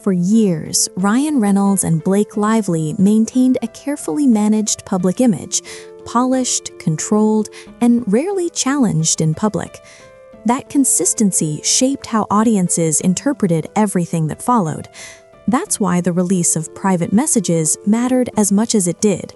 For years, Ryan Reynolds and Blake Lively maintained a carefully managed public image, polished, controlled, and rarely challenged in public. That consistency shaped how audiences interpreted everything that followed. That's why the release of private messages mattered as much as it did.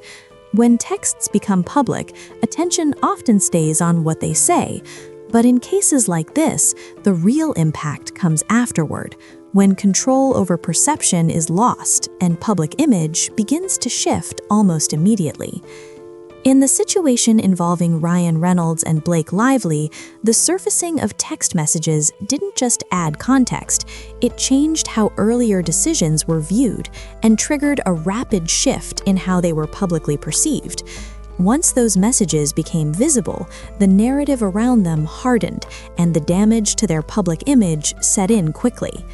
When texts become public, attention often stays on what they say. But in cases like this, the real impact comes afterward, when control over perception is lost and public image begins to shift almost immediately. In the situation involving Ryan Reynolds and Blake Lively, the surfacing of text messages didn't just add context, it changed how earlier decisions were viewed and triggered a rapid shift in how they were publicly perceived. Once those messages became visible, the narrative around them hardened, and the damage to their public image set in quickly.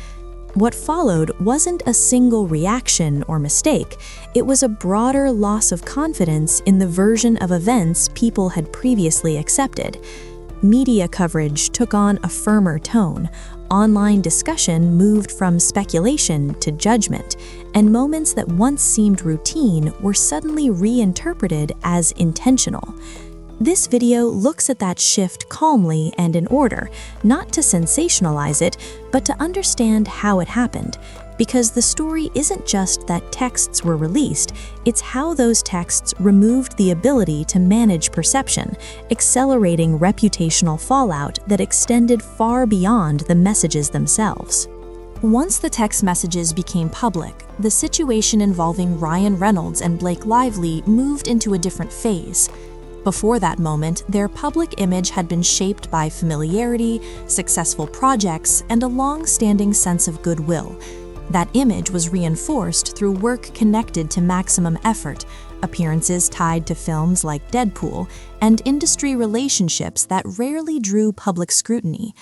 What followed wasn't a single reaction or mistake, it was a broader loss of confidence in the version of events people had previously accepted. Media coverage took on a firmer tone, online discussion moved from speculation to judgment, and moments that once seemed routine were suddenly reinterpreted as intentional. This video looks at that shift calmly and in order, not to sensationalize it, but to understand how it happened. Because the story isn't just that texts were released, it's how those texts removed the ability to manage perception, accelerating reputational fallout that extended far beyond the messages themselves. Once the text messages became public, the situation involving Ryan Reynolds and Blake Lively moved into a different phase. Before that moment, their public image had been shaped by familiarity, successful projects, and a long-standing sense of goodwill. That image was reinforced through work connected to maximum effort, appearances tied to films like Deadpool, and industry relationships that rarely drew public scrutiny.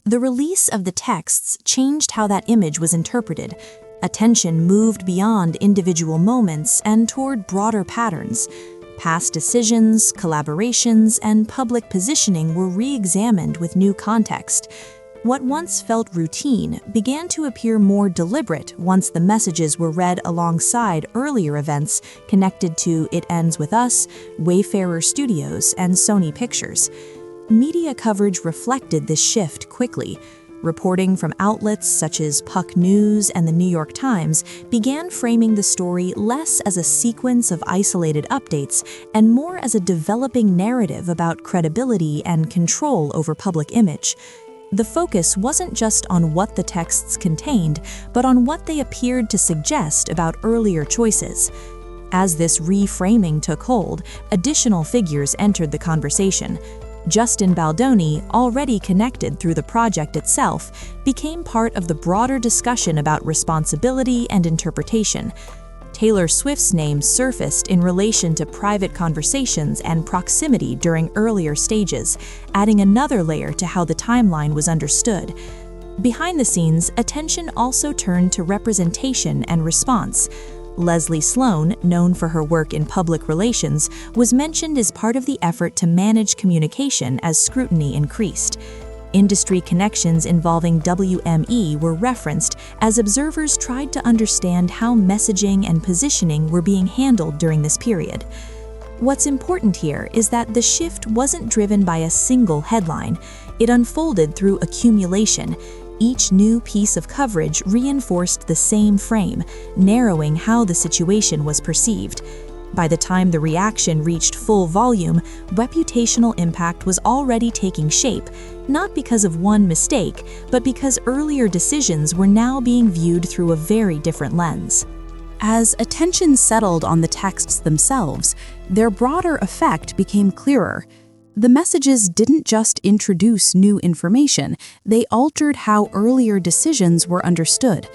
The release of the texts changed how that image was interpreted. Attention moved beyond individual moments and toward broader patterns. Past decisions, collaborations, and public positioning were re-examined with new context. What once felt routine began to appear more deliberate once the messages were read alongside earlier events connected to It Ends With Us, Wayfarer Studios, and Sony Pictures. Media coverage reflected this shift quickly. Reporting from outlets such as Puck News and the New York Times began framing the story less as a sequence of isolated updates and more as a developing narrative about credibility and control over public image. The focus wasn't just on what the texts contained, but on what they appeared to suggest about earlier choices. As this reframing took hold, additional figures entered the conversation. Justin Baldoni, already connected through the project itself, became part of the broader discussion about responsibility and interpretation. Taylor Swift's name surfaced in relation to private conversations and proximity during earlier stages, adding another layer to how the timeline was understood. Behind the scenes, attention also turned to representation and response. Leslie Sloan, known for her work in public relations, was mentioned as part of the effort to manage communication as scrutiny increased. Industry connections involving WME were referenced as observers tried to understand how messaging and positioning were being handled during this period. What's important here is that the shift wasn't driven by a single headline. It unfolded through accumulation. Each new piece of coverage reinforced the same frame, narrowing how the situation was perceived. By the time the reaction reached full volume, reputational impact was already taking shape, not because of one mistake, but because earlier decisions were now being viewed through a very different lens. As attention settled on the texts themselves, their broader effect became clearer. The messages didn't just introduce new information, they altered how earlier decisions were understood.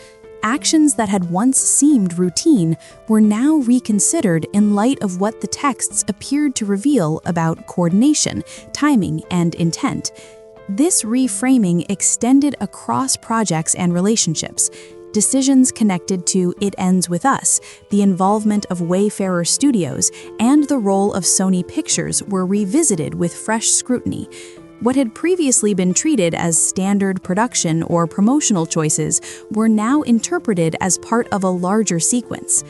Actions that had once seemed routine were now reconsidered in light of what the texts appeared to reveal about coordination, timing, and intent. This reframing extended across projects and relationships. Decisions connected to It Ends With Us, the involvement of Wayfarer Studios, and the role of Sony Pictures were revisited with fresh scrutiny. What had previously been treated as standard production or promotional choices were now interpreted as part of a larger sequence.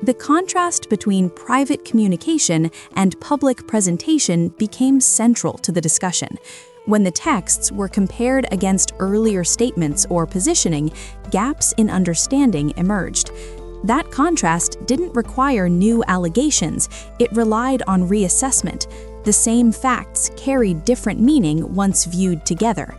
The contrast between private communication and public presentation became central to the discussion. When the texts were compared against earlier statements or positioning, gaps in understanding emerged. That contrast didn't require new allegations, it relied on reassessment. The same facts carried different meaning once viewed together.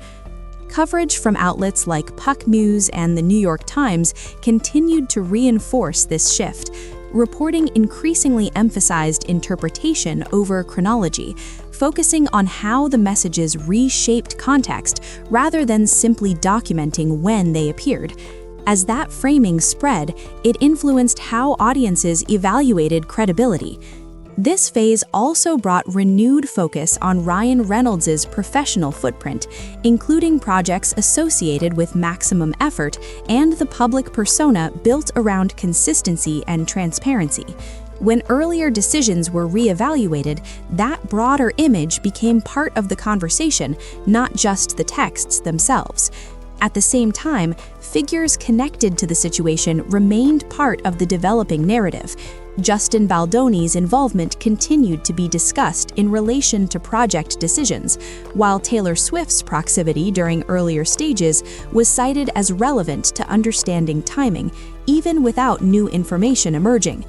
Coverage from outlets like Puck News and the New York Times continued to reinforce this shift. Reporting increasingly emphasized interpretation over chronology, focusing on how the messages reshaped context rather than simply documenting when they appeared. As that framing spread, it influenced how audiences evaluated credibility. This phase also brought renewed focus on Ryan Reynolds' professional footprint, including projects associated with maximum effort and the public persona built around consistency and transparency. When earlier decisions were reevaluated, that broader image became part of the conversation, not just the texts themselves. At the same time, figures connected to the situation remained part of the developing narrative. Justin Baldoni's involvement continued to be discussed in relation to project decisions, while Taylor Swift's proximity during earlier stages was cited as relevant to understanding timing, even without new information emerging.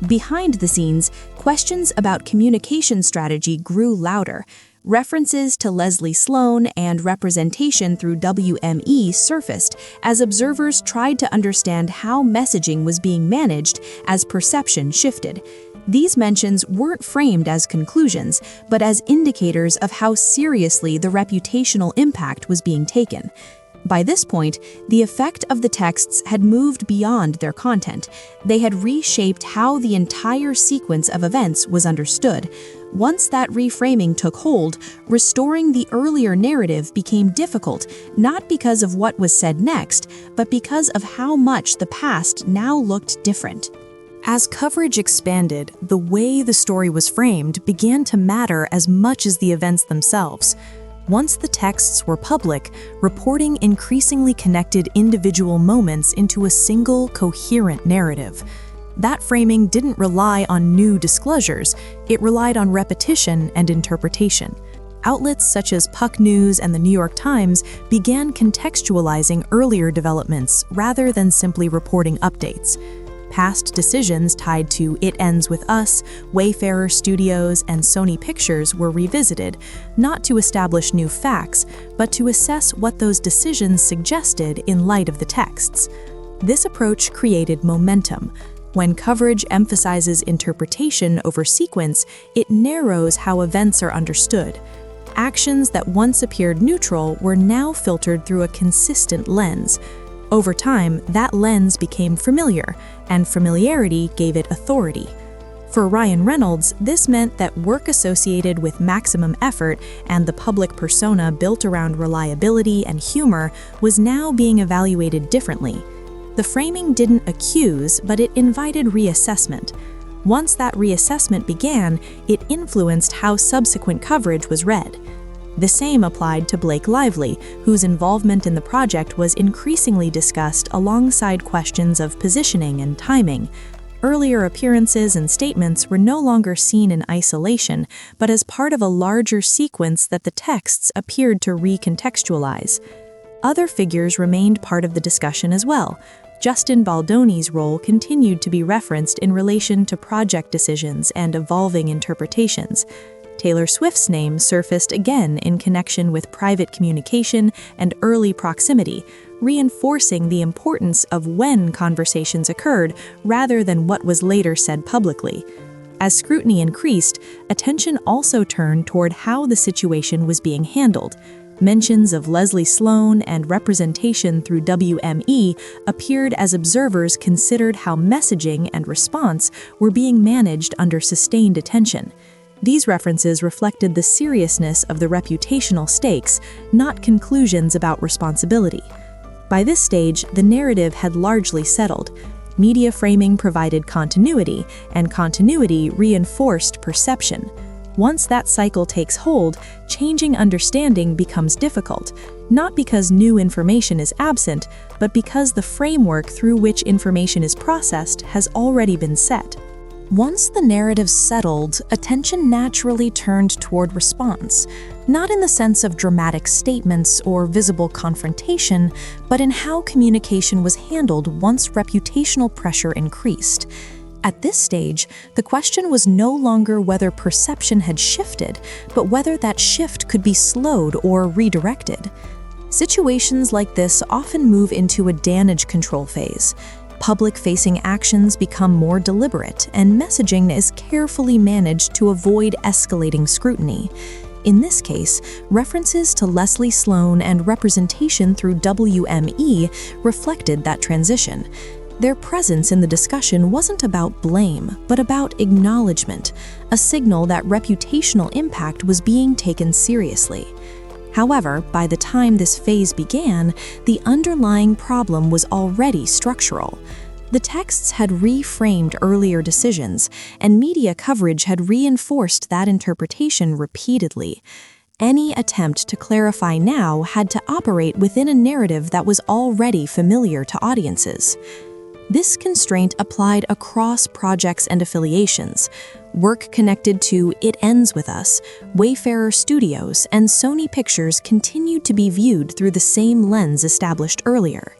Behind the scenes, questions about communication strategy grew louder. References to Leslie Sloan and representation through WME surfaced as observers tried to understand how messaging was being managed as perception shifted. These mentions weren't framed as conclusions, but as indicators of how seriously the reputational impact was being taken. By this point, the effect of the texts had moved beyond their content. They had reshaped how the entire sequence of events was understood. Once that reframing took hold, restoring the earlier narrative became difficult, not because of what was said next, but because of how much the past now looked different. As coverage expanded, the way the story was framed began to matter as much as the events themselves. Once the texts were public, reporting increasingly connected individual moments into a single, coherent narrative. That framing didn't rely on new disclosures, it relied on repetition and interpretation. Outlets such as Puck News and the New York Times began contextualizing earlier developments rather than simply reporting updates. Past decisions tied to It Ends With Us, Wayfarer Studios, and Sony Pictures were revisited, not to establish new facts, but to assess what those decisions suggested in light of the texts. This approach created momentum. When coverage emphasizes interpretation over sequence, it narrows how events are understood. Actions that once appeared neutral were now filtered through a consistent lens. Over time, that lens became familiar, and familiarity gave it authority. For Ryan Reynolds, this meant that work associated with maximum effort and the public persona built around reliability and humor was now being evaluated differently. The framing didn't accuse, but it invited reassessment. Once that reassessment began, it influenced how subsequent coverage was read. The same applied to Blake Lively, whose involvement in the project was increasingly discussed alongside questions of positioning and timing. Earlier appearances and statements were no longer seen in isolation, but as part of a larger sequence that the texts appeared to recontextualize. Other figures remained part of the discussion as well. Justin Baldoni's role continued to be referenced in relation to project decisions and evolving interpretations. Taylor Swift's name surfaced again in connection with private communication and early proximity, reinforcing the importance of when conversations occurred rather than what was later said publicly. As scrutiny increased, attention also turned toward how the situation was being handled. Mentions of Leslie Sloan and representation through WME appeared as observers considered how messaging and response were being managed under sustained attention. These references reflected the seriousness of the reputational stakes, not conclusions about responsibility. By this stage, the narrative had largely settled. Media framing provided continuity, and continuity reinforced perception. Once that cycle takes hold, changing understanding becomes difficult, not because new information is absent, but because the framework through which information is processed has already been set. Once the narrative settled, attention naturally turned toward response, not in the sense of dramatic statements or visible confrontation, but in how communication was handled once reputational pressure increased. At this stage, the question was no longer whether perception had shifted, but whether that shift could be slowed or redirected. Situations like this often move into a damage control phase. Public-facing actions become more deliberate, and messaging is carefully managed to avoid escalating scrutiny. In this case, references to Leslie Sloan and representation through WME reflected that transition. Their presence in the discussion wasn't about blame, but about acknowledgement, a signal that reputational impact was being taken seriously. However, by the time this phase began, the underlying problem was already structural. The texts had reframed earlier decisions, and media coverage had reinforced that interpretation repeatedly. Any attempt to clarify now had to operate within a narrative that was already familiar to audiences. This constraint applied across projects and affiliations. Work connected to It Ends With Us, Wayfarer Studios, and Sony Pictures continued to be viewed through the same lens established earlier.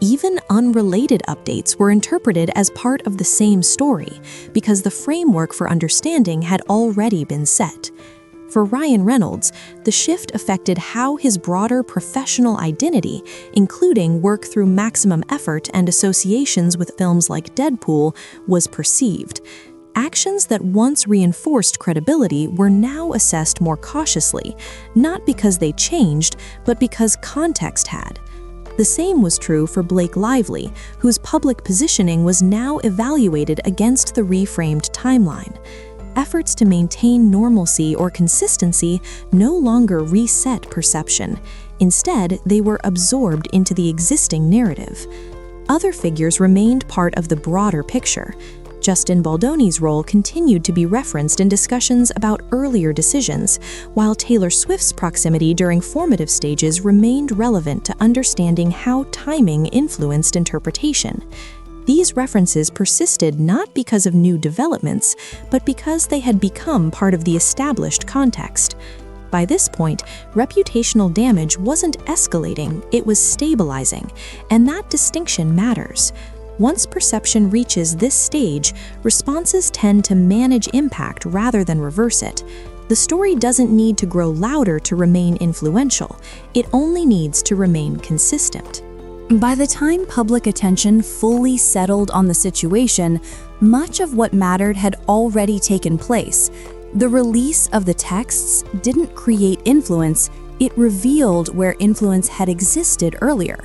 Even unrelated updates were interpreted as part of the same story, because the framework for understanding had already been set. For Ryan Reynolds, the shift affected how his broader professional identity, including work through Maximum Effort and associations with films like Deadpool, was perceived. Actions that once reinforced credibility were now assessed more cautiously, not because they changed, but because context had. The same was true for Blake Lively, whose public positioning was now evaluated against the reframed timeline. Efforts to maintain normalcy or consistency no longer reset perception. Instead, they were absorbed into the existing narrative. Other figures remained part of the broader picture. Justin Baldoni's role continued to be referenced in discussions about earlier decisions, while Taylor Swift's proximity during formative stages remained relevant to understanding how timing influenced interpretation. These references persisted not because of new developments, but because they had become part of the established context. By this point, reputational damage wasn't escalating, it was stabilizing, and that distinction matters. Once perception reaches this stage, responses tend to manage impact rather than reverse it. The story doesn't need to grow louder to remain influential, it only needs to remain consistent. By the time public attention fully settled on the situation, much of what mattered had already taken place. The release of the texts didn't create influence, it revealed where influence had existed earlier.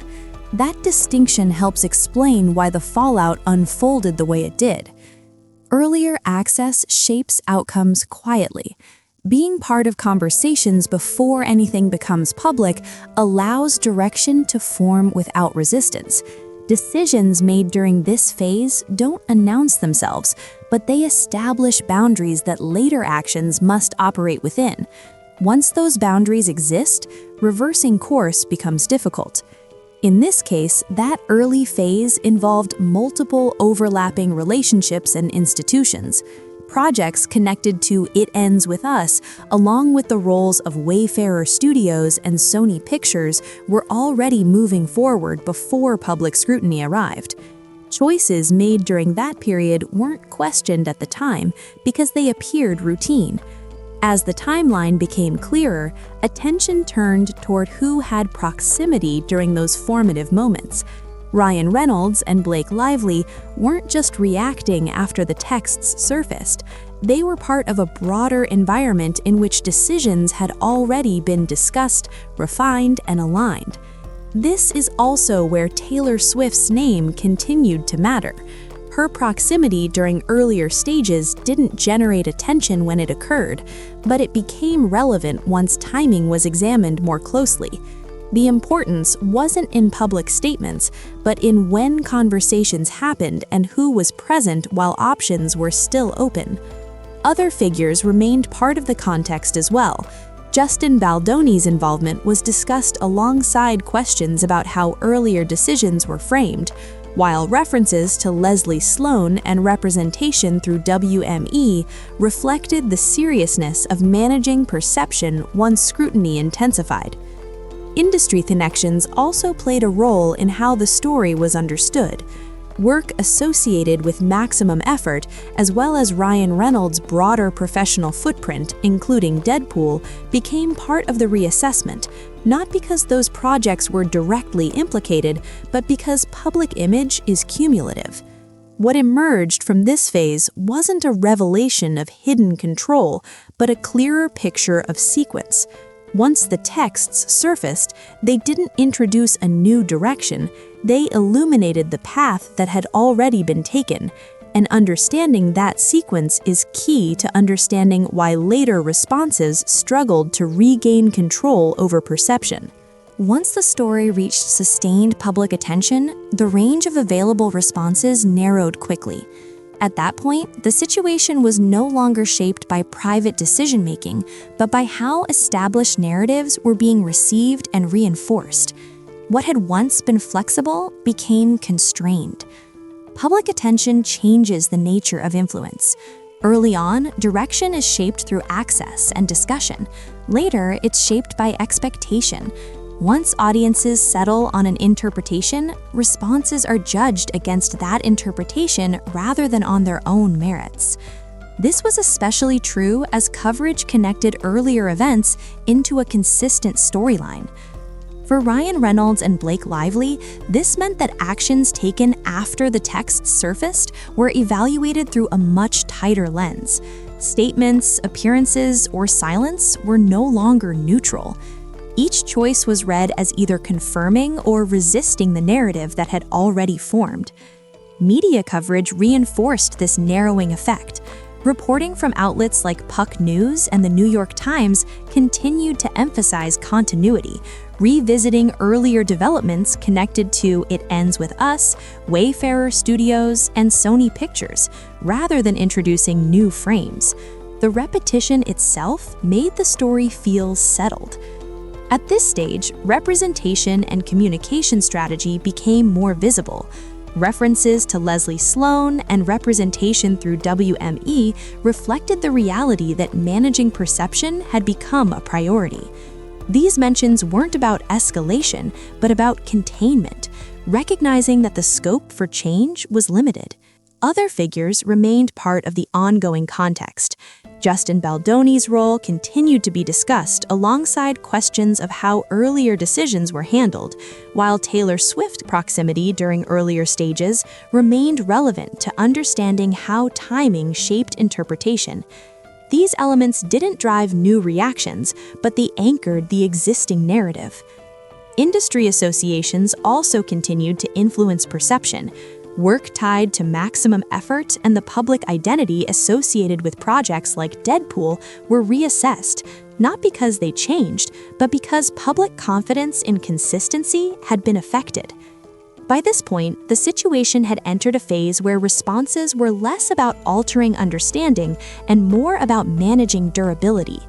That distinction helps explain why the fallout unfolded the way it did. Earlier access shapes outcomes quietly. Being part of conversations before anything becomes public allows direction to form without resistance. Decisions made during this phase don't announce themselves, but they establish boundaries that later actions must operate within. Once those boundaries exist, reversing course becomes difficult. In this case, that early phase involved multiple overlapping relationships and institutions. Projects connected to It Ends With Us, along with the roles of Wayfarer Studios and Sony Pictures, were already moving forward before public scrutiny arrived. Choices made during that period weren't questioned at the time because they appeared routine. As the timeline became clearer, attention turned toward who had proximity during those formative moments. Ryan Reynolds and Blake Lively weren't just reacting after the texts surfaced. They were part of a broader environment in which decisions had already been discussed, refined, and aligned. This is also where Taylor Swift's name continued to matter. Her proximity during earlier stages didn't generate attention when it occurred, but it became relevant once timing was examined more closely. The importance wasn't in public statements, but in when conversations happened and who was present while options were still open. Other figures remained part of the context as well. Justin Baldoni's involvement was discussed alongside questions about how earlier decisions were framed, while references to Leslie Sloan and representation through WME reflected the seriousness of managing perception once scrutiny intensified. Industry connections also played a role in how the story was understood. Work associated with maximum effort, as well as Ryan Reynolds' broader professional footprint, including Deadpool, became part of the reassessment, not because those projects were directly implicated, but because public image is cumulative. What emerged from this phase wasn't a revelation of hidden control, but a clearer picture of sequence. Once the texts surfaced, they didn't introduce a new direction, they illuminated the path that had already been taken, and understanding that sequence is key to understanding why later responses struggled to regain control over perception. Once the story reached sustained public attention, the range of available responses narrowed quickly. At that point, the situation was no longer shaped by private decision-making, but by how established narratives were being received and reinforced. What had once been flexible became constrained. Public attention changes the nature of influence. Early on, direction is shaped through access and discussion. Later, it's shaped by expectation. Once audiences settle on an interpretation, responses are judged against that interpretation rather than on their own merits. This was especially true as coverage connected earlier events into a consistent storyline. For Ryan Reynolds and Blake Lively, this meant that actions taken after the texts surfaced were evaluated through a much tighter lens. Statements, appearances, or silence were no longer neutral. Each choice was read as either confirming or resisting the narrative that had already formed. Media coverage reinforced this narrowing effect. Reporting from outlets like Puck News and the New York Times continued to emphasize continuity, revisiting earlier developments connected to It Ends With Us, Wayfarer Studios, and Sony Pictures, rather than introducing new frames. The repetition itself made the story feel settled. At this stage, representation and communication strategy became more visible. References to Leslie Sloan and representation through WME reflected the reality that managing perception had become a priority. These mentions weren't about escalation, but about containment, recognizing that the scope for change was limited. Other figures remained part of the ongoing context. Justin Baldoni's role continued to be discussed alongside questions of how earlier decisions were handled, while Taylor Swift's proximity during earlier stages remained relevant to understanding how timing shaped interpretation. These elements didn't drive new reactions, but they anchored the existing narrative. Industry associations also continued to influence perception. Work tied to maximum effort and the public identity associated with projects like Deadpool were reassessed, not because they changed, but because public confidence in consistency had been affected. By this point, the situation had entered a phase where responses were less about altering understanding and more about managing durability.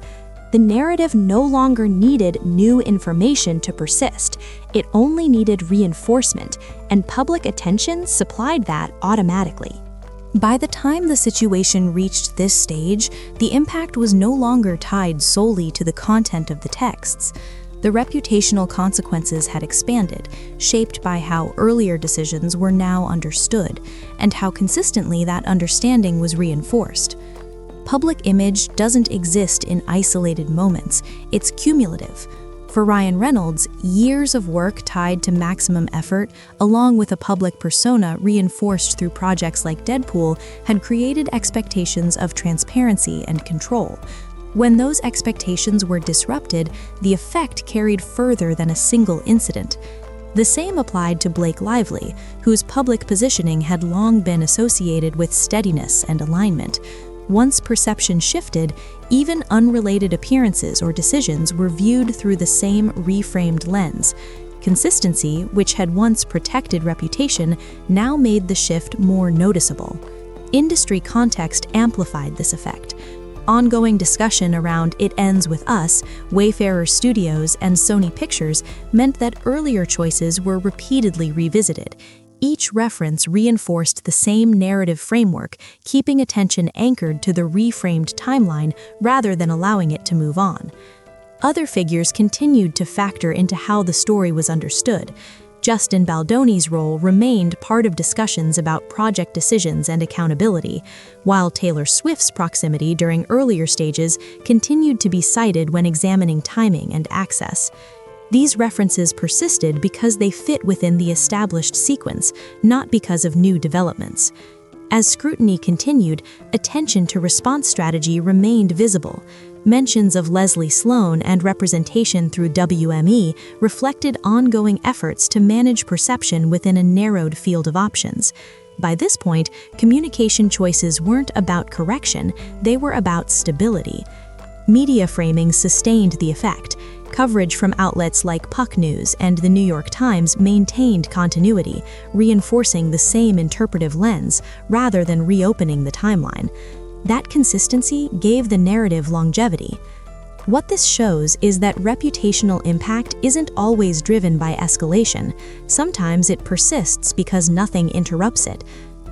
The narrative no longer needed new information to persist. It only needed reinforcement, and public attention supplied that automatically. By the time the situation reached this stage, the impact was no longer tied solely to the content of the texts. The reputational consequences had expanded, shaped by how earlier decisions were now understood, and how consistently that understanding was reinforced. Public image doesn't exist in isolated moments, it's cumulative. For Ryan Reynolds, years of work tied to maximum effort, along with a public persona reinforced through projects like Deadpool, had created expectations of transparency and control. When those expectations were disrupted, the effect carried further than a single incident. The same applied to Blake Lively, whose public positioning had long been associated with steadiness and alignment. Once perception shifted, even unrelated appearances or decisions were viewed through the same reframed lens. Consistency, which had once protected reputation, now made the shift more noticeable. Industry context amplified this effect. Ongoing discussion around It Ends With Us, Wayfarer Studios, and Sony Pictures meant that earlier choices were repeatedly revisited. Each reference reinforced the same narrative framework, keeping attention anchored to the reframed timeline rather than allowing it to move on. Other figures continued to factor into how the story was understood. Justin Baldoni's role remained part of discussions about project decisions and accountability, while Taylor Swift's proximity during earlier stages continued to be cited when examining timing and access. These references persisted because they fit within the established sequence, not because of new developments. As scrutiny continued, attention to response strategy remained visible. Mentions of Leslie Sloan and representation through WME reflected ongoing efforts to manage perception within a narrowed field of options. By this point, communication choices weren't about correction, they were about stability. Media framing sustained the effect. Coverage from outlets like Puck News and the New York Times maintained continuity, reinforcing the same interpretive lens rather than reopening the timeline. That consistency gave the narrative longevity. What this shows is that reputational impact isn't always driven by escalation. Sometimes it persists because nothing interrupts it.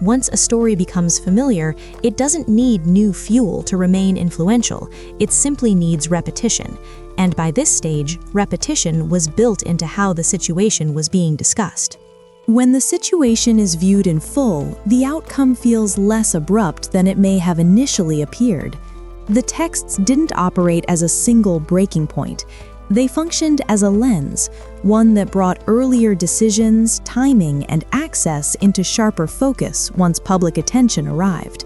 Once a story becomes familiar, it doesn't need new fuel to remain influential, it simply needs repetition. And by this stage, repetition was built into how the situation was being discussed. When the situation is viewed in full, the outcome feels less abrupt than it may have initially appeared. The texts didn't operate as a single breaking point. They functioned as a lens, one that brought earlier decisions, timing, and access into sharper focus once public attention arrived.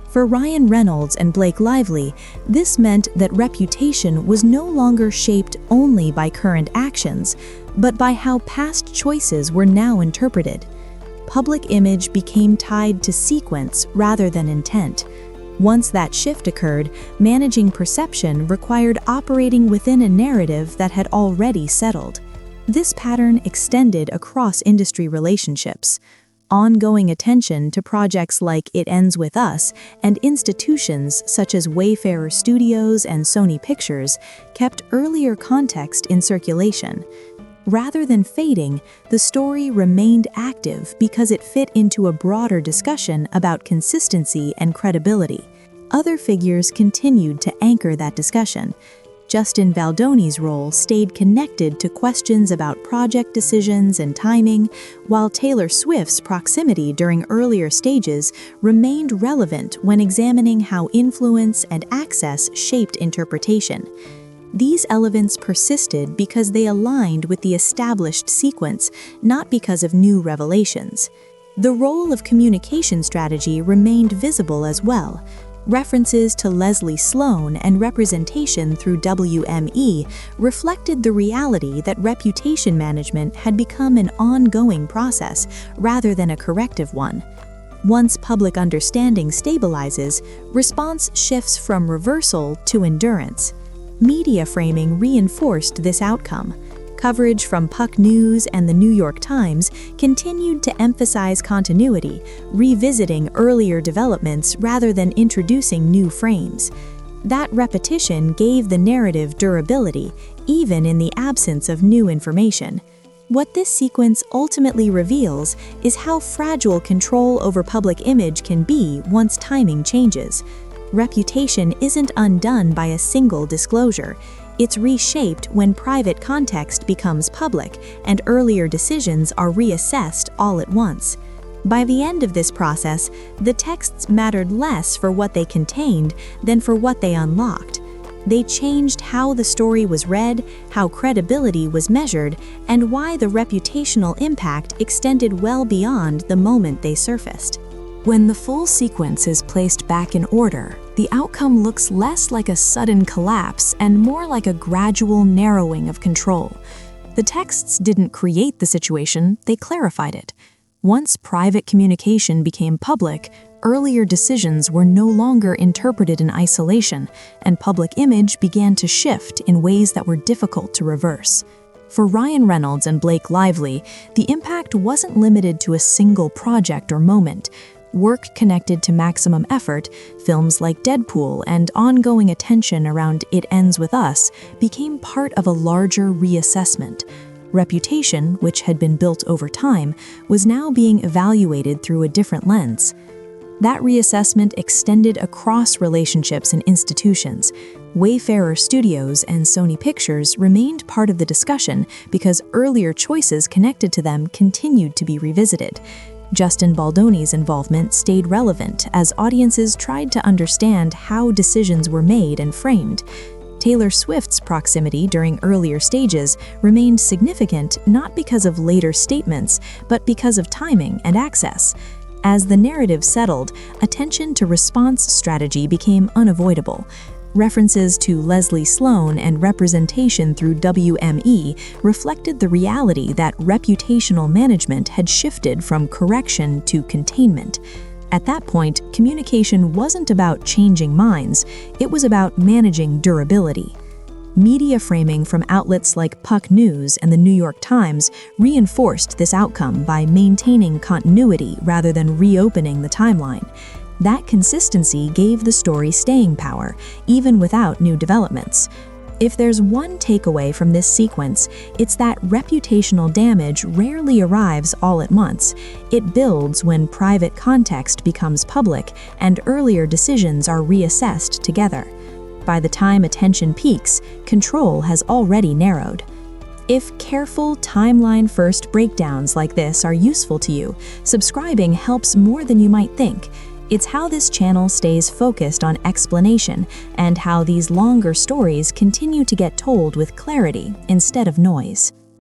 For Ryan Reynolds and Blake Lively, this meant that reputation was no longer shaped only by current actions, but by how past choices were now interpreted. Public image became tied to sequence rather than intent. Once that shift occurred, managing perception required operating within a narrative that had already settled. This pattern extended across industry relationships. Ongoing attention to projects like It Ends With Us and institutions such as Wayfarer Studios and Sony Pictures kept earlier context in circulation. Rather than fading, the story remained active because it fit into a broader discussion about consistency and credibility. Other figures continued to anchor that discussion. Justin Baldoni's role stayed connected to questions about project decisions and timing, while Taylor Swift's proximity during earlier stages remained relevant when examining how influence and access shaped interpretation. These elements persisted because they aligned with the established sequence, not because of new revelations. The role of communication strategy remained visible as well. References to Leslie Sloan and representation through WME reflected the reality that reputation management had become an ongoing process rather than a corrective one. Once public understanding stabilizes, response shifts from reversal to endurance. Media framing reinforced this outcome. Coverage from Puck News and the New York Times continued to emphasize continuity, revisiting earlier developments rather than introducing new frames. That repetition gave the narrative durability, even in the absence of new information. What this sequence ultimately reveals is how fragile control over public image can be once timing changes. Reputation isn't undone by a single disclosure. It's reshaped when private context becomes public and earlier decisions are reassessed all at once. By the end of this process, the texts mattered less for what they contained than for what they unlocked. They changed how the story was read, how credibility was measured, and why the reputational impact extended well beyond the moment they surfaced. When the full sequence is placed back in order, the outcome looks less like a sudden collapse and more like a gradual narrowing of control. The texts didn't create the situation, they clarified it. Once private communication became public, earlier decisions were no longer interpreted in isolation, and public image began to shift in ways that were difficult to reverse. For Ryan Reynolds and Blake Lively, the impact wasn't limited to a single project or moment. work connected to maximum effort, films like Deadpool, and ongoing attention around It Ends With Us became part of a larger reassessment. Reputation, which had been built over time, was now being evaluated through a different lens. That reassessment extended across relationships and institutions. Wayfarer Studios and Sony Pictures remained part of the discussion because earlier choices connected to them continued to be revisited. Justin Baldoni's involvement stayed relevant as audiences tried to understand how decisions were made and framed. Taylor Swift's proximity during earlier stages remained significant not because of later statements, but because of timing and access. As the narrative settled, attention to response strategy became unavoidable. References to Leslie Sloan and representation through WME reflected the reality that reputational management had shifted from correction to containment. At that point, communication wasn't about changing minds, it was about managing durability. Media framing from outlets like Puck News and the New York Times reinforced this outcome by maintaining continuity rather than reopening the timeline. That consistency gave the story staying power, even without new developments. If there's one takeaway from this sequence, it's that reputational damage rarely arrives all at once. It builds when private context becomes public and earlier decisions are reassessed together. By the time attention peaks, control has already narrowed. If careful, timeline-first breakdowns like this are useful to you, subscribing helps more than you might think. It's how this channel stays focused on explanation and how these longer stories continue to get told with clarity instead of noise.